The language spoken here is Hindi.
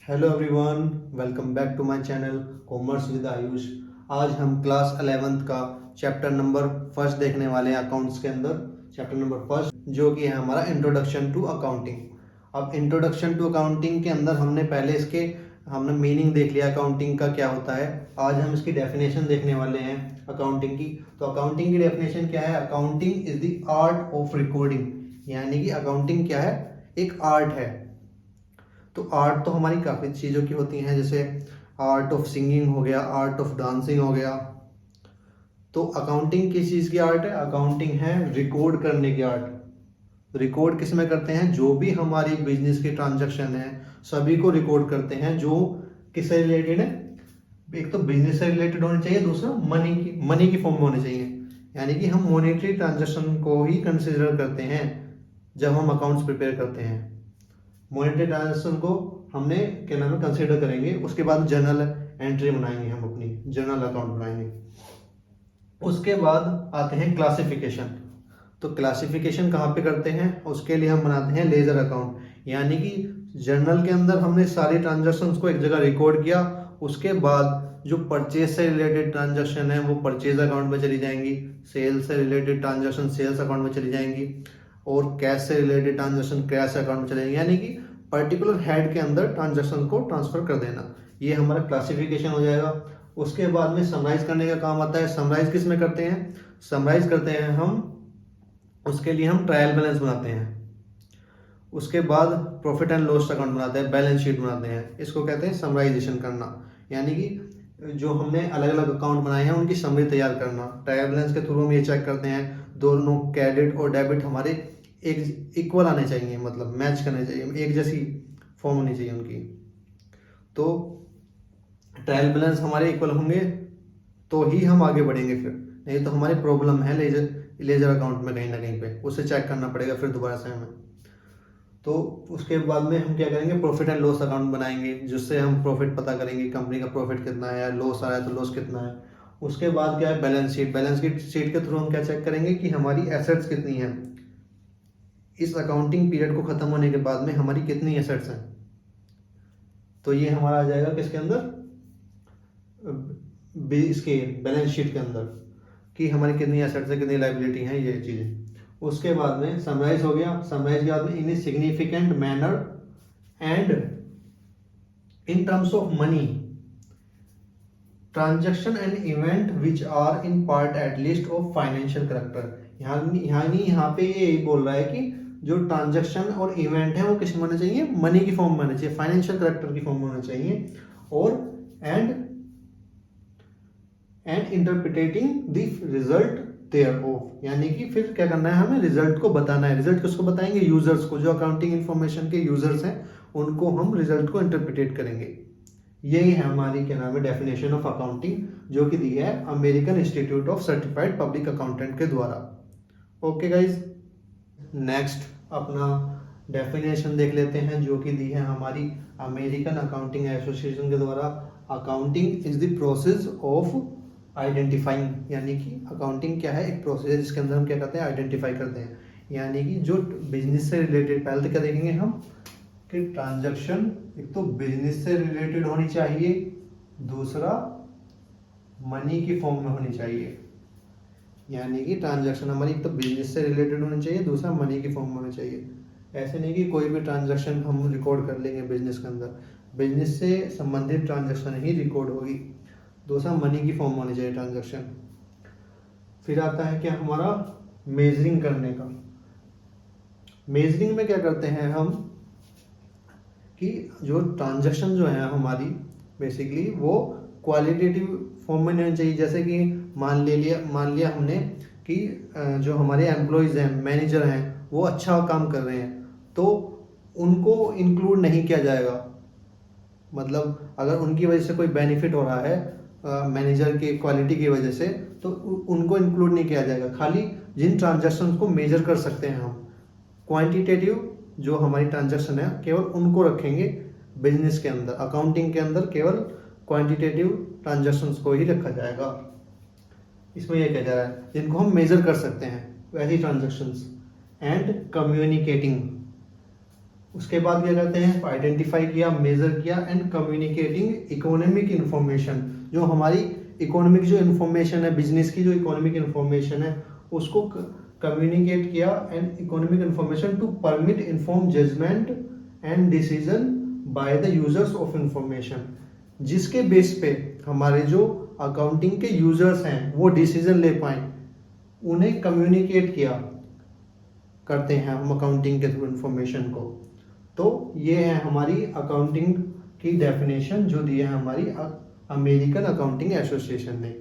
Hello everyone, welcome back to my channel commerce with Ayush. आज हम क्लास 11th का चैप्टर नंबर फर्स्ट देखने वाले हैं अकाउंट्स के अंदर। चैप्टर नंबर फर्स्ट जो कि है हमारा इंट्रोडक्शन टू अकाउंटिंग। अब इंट्रोडक्शन टू अकाउंटिंग के अंदर हमने मीनिंग देख लिया अकाउंटिंग का क्या होता है। आज हम इसकी डेफिनेशन देखने वाले हैं अकाउंटिंग की। तो अकाउंटिंग की डेफिनेशन क्या है? Accounting is the art of recording, यानी कि अकाउंटिंग क्या है? एक आर्ट है। तो आर्ट तो हमारी काफ़ी चीज़ों की होती हैं, जैसे आर्ट ऑफ सिंगिंग हो गया, आर्ट ऑफ डांसिंग हो गया। तो अकाउंटिंग किस चीज़ की आर्ट है? अकाउंटिंग है रिकॉर्ड करने की आर्ट। रिकॉर्ड किस में करते हैं? जो भी हमारी बिजनेस की ट्रांजैक्शन है सभी को रिकॉर्ड करते हैं। जो किससे रिलेटेड है? एक तो बिजनेस से रिलेटेड होनी चाहिए, दूसरा मनी की फॉर्म में होनी चाहिए। यानी कि हम मॉनेटरी ट्रांजैक्शन को ही कंसिडर करते हैं जब हम अकाउंट्स प्रिपेयर करते हैं। मॉनेटरी ट्रांजेक्शन को हमने क्या नाम है कंसिडर करेंगे। उसके बाद जर्नल एंट्री बनाएंगे, हम अपनी जर्नल अकाउंट बनाएंगे। उसके बाद आते हैं क्लासिफिकेशन। तो क्लासिफिकेशन कहाँ पे करते हैं? उसके लिए हम बनाते हैं लेजर अकाउंट, यानी कि जर्नल के अंदर हमने सारी ट्रांजेक्शन्स को एक जगह रिकॉर्ड किया। उसके बाद जो परचेज से रिलेटेड ट्रांजेक्शन है वो परचेज अकाउंट में चली जाएंगी, सेल्स से रिलेटेड ट्रांजेक्शन सेल्स अकाउंट में चली जाएंगी, और कैश से रिलेटेड ट्रांजेक्शन कैश अकाउंट में चलेंगे। यानी कि पर्टिकुलर हेड के अंदर ट्रांजेक्शन को ट्रांसफर कर देना, ये हमारा क्लासिफिकेशन हो जाएगा। उसके बाद में समराइज करने का काम आता है। समराइज किस में करते हैं? समराइज करते हैं हम, उसके लिए हम ट्रायल बैलेंस बनाते हैं। उसके बाद प्रॉफिट एंड लॉस अकाउंट बनाते हैं, बैलेंस शीट बनाते हैं। इसको कहते हैं समराइजेशन करना, यानी कि जो हमने अलग अलग अकाउंट बनाए हैं उनकी समरी तैयार करना। ट्रायल बैलेंस के थ्रू हम ये चेक करते हैं दोनों क्रेडिट और डेबिट हमारे एक इक्वल आने चाहिए, मतलब मैच करने चाहिए, एक जैसी फॉर्म होनी चाहिए उनकी। तो ट्रायल बैलेंस हमारे इक्वल होंगे तो ही हम आगे बढ़ेंगे, फिर नहीं तो हमारी प्रॉब्लम है लेजर अकाउंट में कहीं ना कहीं पे, उसे चेक करना पड़ेगा फिर दोबारा से हमें। तो उसके बाद में हम क्या करेंगे? प्रॉफिट एंड लॉस अकाउंट बनाएंगे, जिससे हम प्रॉफिट पता करेंगे कंपनी का प्रॉफिट कितना है, लॉस आ रहा है तो लॉस कितना है। उसके बाद क्या है? Balance sheet. बैलेंस शीट के थ्रू हम क्या चेक करेंगे कि हमारी एसेट्स कितनी है, इस अकाउंटिंग पीरियड को खत्म होने के बाद में हमारी कितनी एसेट्स हैं। तो ये हमारा आ जाएगा किसके अंदर? इसके बैलेंस शीट के अंदर, कि हमारी कितनी एसेट्स है, कितनी लायबिलिटी है, ये चीजें। उसके बाद में समराइज हो गया। समराइज के बाद में in a significant manner and in terms of money transaction and event which are in part at least of financial character. यहाँ पे ये बोल रहा है कि जो ट्रांजैक्शन और इवेंट है वो किस में होना चाहिए? मनी की फॉर्म में होना चाहिए, फाइनेंशियल करेक्टर की फॉर्म में होना चाहिए। और and interpreting the result thereof, यानी कि फिर क्या करना है? हमें रिजल्ट को बताना है। रिजल्ट किसको बताएंगे? यूजर्स को। जो अकाउंटिंग इंफॉर्मेशन के यूजर्स हैं उनको हम रिजल्ट को इंटरप्रिटेट करेंगे। यही है हमारी क्या नाम है डेफिनेशन ऑफ अकाउंटिंग, जो कि दी है American institute of certified public accountant के द्वारा। ओके गाइज, नेक्स्ट अपना डेफिनेशन देख लेते हैं जो कि दी है हमारी अमेरिकन अकाउंटिंग एसोसिएशन के द्वारा। Accounting is the process of identifying, यानी कि अकाउंटिंग क्या है? एक प्रोसेस है जिसके अंदर हम क्या करते हैं? आइडेंटिफाई करते हैं। यानी कि जो बिजनेस से रिलेटेड, पहले तो क्या देखेंगे हम कि ट्रांजैक्शन एक तो बिजनेस से रिलेटेड होनी चाहिए, दूसरा मनी की फॉर्म में होनी चाहिए। यानी कि ट्रांजैक्शन हमारी एक तो बिजनेस से रिलेटेड होनी चाहिए, दूसरा मनी की फॉर्म में होनी चाहिए। ऐसे नहीं कि कोई भी ट्रांजैक्शन हम रिकॉर्ड कर लेंगे बिजनेस के अंदर, बिजनेस से संबंधित ट्रांजैक्शन ही रिकॉर्ड होगी। दूसरा मनी की फॉर्म होनी चाहिए ट्रांजैक्शन। फिर आता है क्या हमारा? मेजरिंग करने का। मेजरिंग में क्या करते हैं हम कि जो ट्रांजैक्शन जो है हमारी बेसिकली वो क्वालिटेटिव फॉर्म में नहीं होनी चाहिए। जैसे कि मान लिया हमने कि जो हमारे एम्प्लॉयज़ हैं, मैनेजर हैं, वो अच्छा काम कर रहे हैं तो उनको इंक्लूड नहीं किया जाएगा। मतलब अगर उनकी वजह से कोई बेनिफिट हो रहा है मैनेजर की क्वालिटी की वजह से, तो उनको इंक्लूड नहीं किया जाएगा। खाली जिन ट्रांजैक्शन को मेजर कर सकते हैं हम, क्वांटिटेटिव जो हमारी ट्रांजैक्शन है केवल उनको रखेंगे बिजनेस के अंदर। अकाउंटिंग के अंदर केवल क्वांटिटेटिव ट्रांजैक्शंस को ही रखा जाएगा। इसमें यह कहा जा रहा है जिनको हम मेजर कर सकते हैं वैसी ट्रांजैक्शंस। एंड कम्युनिकेटिंग, उसके बाद क्या करते हैं, आइडेंटिफाई किया, मेजर किया एंड कम्युनिकेटिंग इकोनॉमिक इंफॉर्मेशन। जो हमारी इकोनॉमिक जो इंफॉर्मेशन है, बिजनेस की जो इकोनॉमिक इंफॉर्मेशन है उसको कम्युनिकेट किया and economic information to permit inform judgement and decision by the users of information, जिसके बेस पे हमारे जो अकाउंटिंग के यूजर्स हैं वो डिसीजन ले पाए, उन्हें कम्युनिकेट किया करते हैं हम अकाउंटिंग के थ्रू इंफॉर्मेशन को। तो ये है हमारी अकाउंटिंग की डेफिनेशन जो दी है हमारी अमेरिकन अकाउंटिंग एसोसिएशन ने।